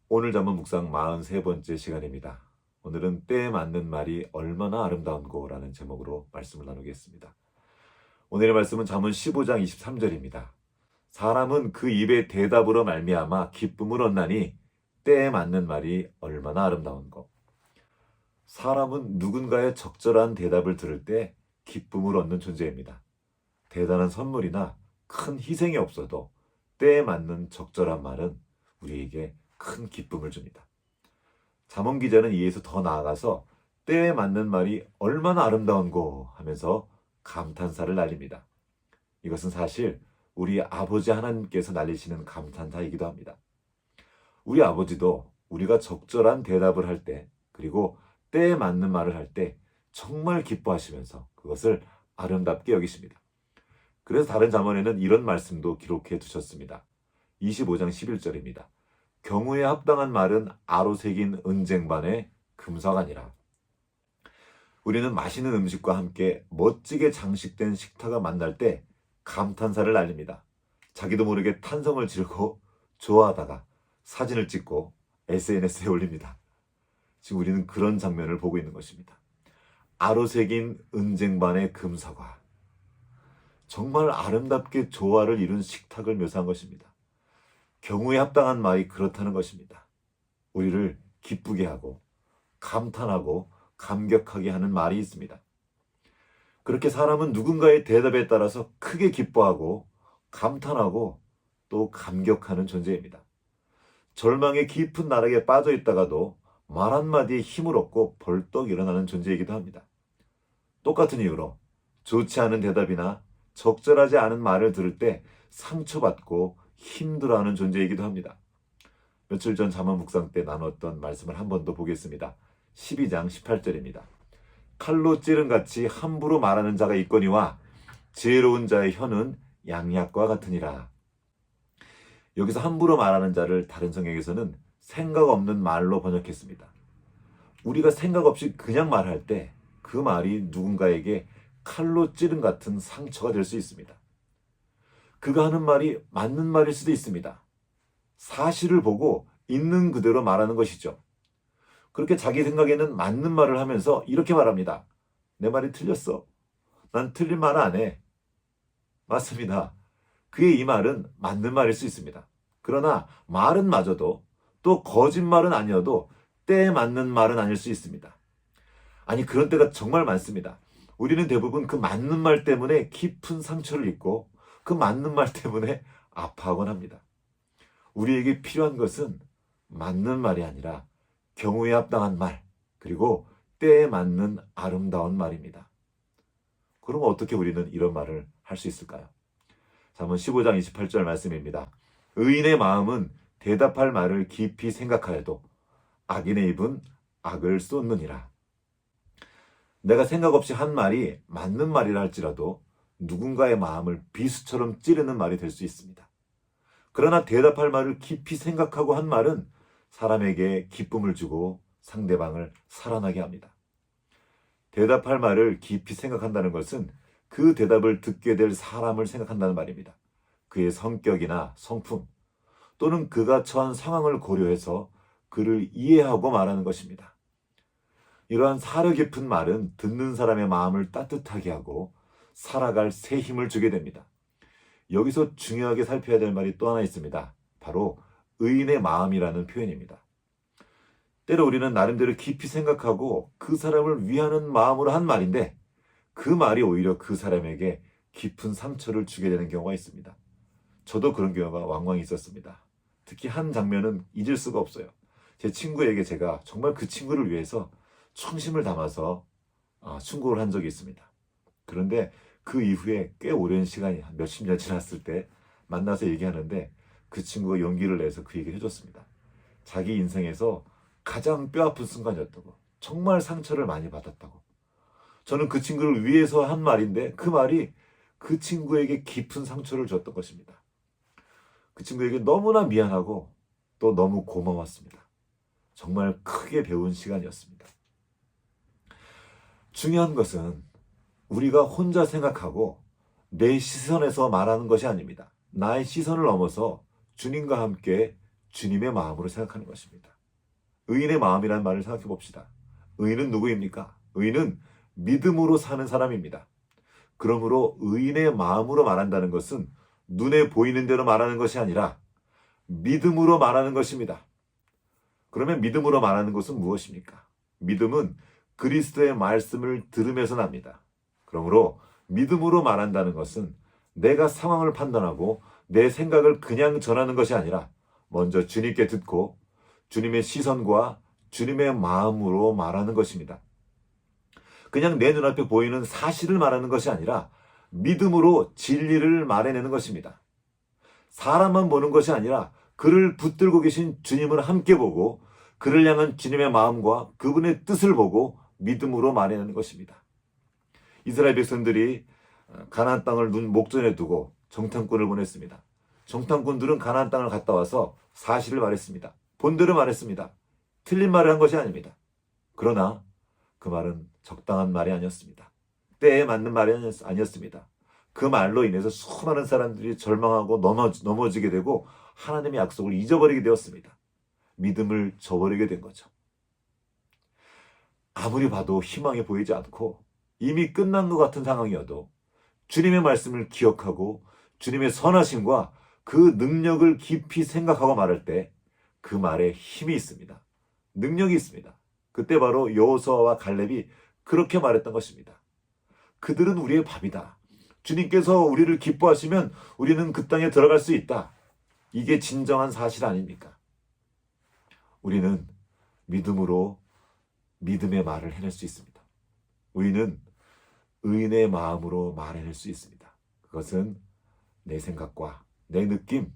오늘 잠언 묵상 43번째 시간입니다. 오늘은 때에 맞는 말이 얼마나 아름다운고라는 제목으로 말씀을 나누겠습니다. 오늘의 말씀은 잠언 15장 23절입니다. 사람은 그 입의 대답으로 말미암아 기쁨을 얻나니 때에 맞는 말이 얼마나 아름다운고. 사람은 누군가의 적절한 대답을 들을 때 기쁨을 얻는 존재입니다. 대단한 선물이나 큰 희생이 없어도 때에 맞는 적절한 말은 우리에게 큰 기쁨을 줍니다. 잠언 기자는 이에서 더 나아가서 때에 맞는 말이 얼마나 아름다운고 하면서 감탄사를 날립니다. 이것은 사실 우리 아버지 하나님께서 날리시는 감탄사이기도 합니다. 우리 아버지도 우리가 적절한 대답을 할 때, 그리고 때에 맞는 말을 할 때 정말 기뻐하시면서 그것을 아름답게 여기십니다. 그래서 다른 잠언에는 이런 말씀도 기록해 두셨습니다. 25장 11절입니다. 경우에 합당한 말은 아로 새긴 은쟁반의 금사가니라. 우리는 맛있는 음식과 함께 멋지게 장식된 식탁을 만날 때 감탄사를 날립니다. 자기도 모르게 탄성을 지르고 좋아하다가 사진을 찍고 SNS에 올립니다. 지금 우리는 그런 장면을 보고 있는 것입니다. 아로 새긴 은쟁반의 금사과. 정말 아름답게 조화를 이룬 식탁을 묘사한 것입니다. 경우에 합당한 말이 그렇다는 것입니다. 우리를 기쁘게 하고 감탄하고 감격하게 하는 말이 있습니다. 그렇게 사람은 누군가의 대답에 따라서 크게 기뻐하고 감탄하고 또 감격하는 존재입니다. 절망의 깊은 나락에 빠져 있다가도 말 한마디에 힘을 얻고 벌떡 일어나는 존재이기도 합니다. 똑같은 이유로 좋지 않은 대답이나 적절하지 않은 말을 들을 때 상처받고 힘들어하는 존재이기도 합니다. 며칠 전 잠언 묵상 때 나눴던 말씀을 한 번 더 보겠습니다. 12장 18절입니다. 칼로 찌른 같이 함부로 말하는 자가 있거니와 지혜로운 자의 혀는 양약과 같으니라. 여기서 함부로 말하는 자를 다른 성경에서는 생각 없는 말로 번역했습니다. 우리가 생각 없이 그냥 말할 때 그 말이 누군가에게 칼로 찌른 같은 상처가 될 수 있습니다. 그가 하는 말이 맞는 말일 수도 있습니다. 사실을 보고 있는 그대로 말하는 것이죠. 그렇게 자기 생각에는 맞는 말을 하면서 이렇게 말합니다. 내 말이 틀렸어. 난 틀린 말 안 해. 맞습니다. 그의 이 말은 맞는 말일 수 있습니다. 그러나 말은 맞아도 또 거짓말은 아니어도 때에 맞는 말은 아닐 수 있습니다. 아니, 그런 때가 정말 많습니다. 우리는 대부분 그 맞는 말 때문에 깊은 상처를 입고 그 맞는 말 때문에 아파하곤 합니다. 우리에게 필요한 것은 맞는 말이 아니라 경우에 합당한 말, 그리고 때에 맞는 아름다운 말입니다. 그럼 어떻게 우리는 이런 말을 할 수 있을까요? 잠언 15장 28절 말씀입니다. 의인의 마음은 대답할 말을 깊이 생각하여도 악인의 입은 악을 쏟느니라. 내가 생각 없이 한 말이 맞는 말이라 할지라도 누군가의 마음을 비수처럼 찌르는 말이 될 수 있습니다. 그러나 대답할 말을 깊이 생각하고 한 말은 사람에게 기쁨을 주고 상대방을 살아나게 합니다. 대답할 말을 깊이 생각한다는 것은 그 대답을 듣게 될 사람을 생각한다는 말입니다. 그의 성격이나 성품 또는 그가 처한 상황을 고려해서 그를 이해하고 말하는 것입니다. 이러한 사려 깊은 말은 듣는 사람의 마음을 따뜻하게 하고 살아갈 새 힘을 주게 됩니다. 여기서 중요하게 살펴야 될 말이 또 하나 있습니다. 바로 의인의 마음이라는 표현입니다. 때로 우리는 나름대로 깊이 생각하고 그 사람을 위하는 마음으로 한 말인데 그 말이 오히려 그 사람에게 깊은 상처를 주게 되는 경우가 있습니다. 저도 그런 경우가 왕왕 있었습니다. 특히 한 장면은 잊을 수가 없어요. 제 친구에게 제가 정말 그 친구를 위해서 청심을 담아서 충고를 한 적이 있습니다. 그런데 그 이후에 꽤 오랜 시간이 한 몇십 년 지났을 때 만나서 얘기하는데 그 친구가 용기를 내서 그 얘기를 해줬습니다. 자기 인생에서 가장 뼈아픈 순간이었다고, 정말 상처를 많이 받았다고. 저는 그 친구를 위해서 한 말인데 그 말이 그 친구에게 깊은 상처를 줬던 것입니다. 그 친구에게 너무나 미안하고 또 너무 고마웠습니다. 정말 크게 배운 시간이었습니다. 중요한 것은 우리가 혼자 생각하고 내 시선에서 말하는 것이 아닙니다. 나의 시선을 넘어서 주님과 함께 주님의 마음으로 생각하는 것입니다. 의인의 마음이라는 말을 생각해 봅시다. 의인은 누구입니까? 의인은 믿음으로 사는 사람입니다. 그러므로 의인의 마음으로 말한다는 것은 눈에 보이는 대로 말하는 것이 아니라 믿음으로 말하는 것입니다. 그러면 믿음으로 말하는 것은 무엇입니까? 믿음은 그리스도의 말씀을 들으면서 납니다. 그러므로 믿음으로 말한다는 것은 내가 상황을 판단하고 내 생각을 그냥 전하는 것이 아니라 먼저 주님께 듣고 주님의 시선과 주님의 마음으로 말하는 것입니다. 그냥 내 눈앞에 보이는 사실을 말하는 것이 아니라 믿음으로 진리를 말해내는 것입니다. 사람만 보는 것이 아니라 그를 붙들고 계신 주님을 함께 보고 그를 향한 주님의 마음과 그분의 뜻을 보고 믿음으로 말해내는 것입니다. 이스라엘 백성들이 가나안 땅을 목전에 두고 정탐꾼을 보냈습니다. 정탐꾼들은 가나안 땅을 갔다 와서 사실을 말했습니다. 본대로 말했습니다. 틀린 말을 한 것이 아닙니다. 그러나 그 말은 적당한 말이 아니었습니다. 때에 맞는 말이 아니었습니다. 그 말로 인해서 수많은 사람들이 절망하고 넘어지게 되고 하나님의 약속을 잊어버리게 되었습니다. 믿음을 저버리게 된 거죠. 아무리 봐도 희망이 보이지 않고 이미 끝난 것 같은 상황이어도 주님의 말씀을 기억하고 주님의 선하심과 그 능력을 깊이 생각하고 말할 때 그 말에 힘이 있습니다. 능력이 있습니다. 그때 바로 여호수아와 갈렙이 그렇게 말했던 것입니다. 그들은 우리의 밥이다. 주님께서 우리를 기뻐하시면 우리는 그 땅에 들어갈 수 있다. 이게 진정한 사실 아닙니까? 우리는 믿음으로 믿음의 말을 해낼 수 있습니다. 우리는 의인의 마음으로 말해낼 수 있습니다. 그것은 내 생각과 내 느낌,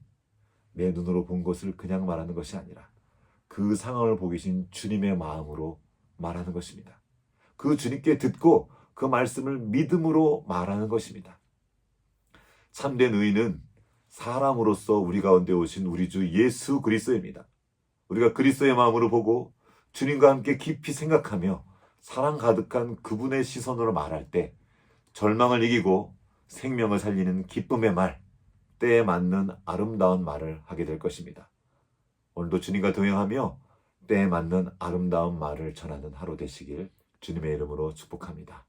내 눈으로 본 것을 그냥 말하는 것이 아니라 그 상황을 보고 계신 주님의 마음으로 말하는 것입니다. 그 주님께 듣고 그 말씀을 믿음으로 말하는 것입니다. 참된 의인은 사람으로서 우리 가운데 오신 우리 주 예수 그리스도입니다. 우리가 그리스도의 마음으로 보고 주님과 함께 깊이 생각하며 사랑 가득한 그분의 시선으로 말할 때 절망을 이기고 생명을 살리는 기쁨의 말, 때에 맞는 아름다운 말을 하게 될 것입니다. 오늘도 주님과 동행하며 때에 맞는 아름다운 말을 전하는 하루 되시길 주님의 이름으로 축복합니다.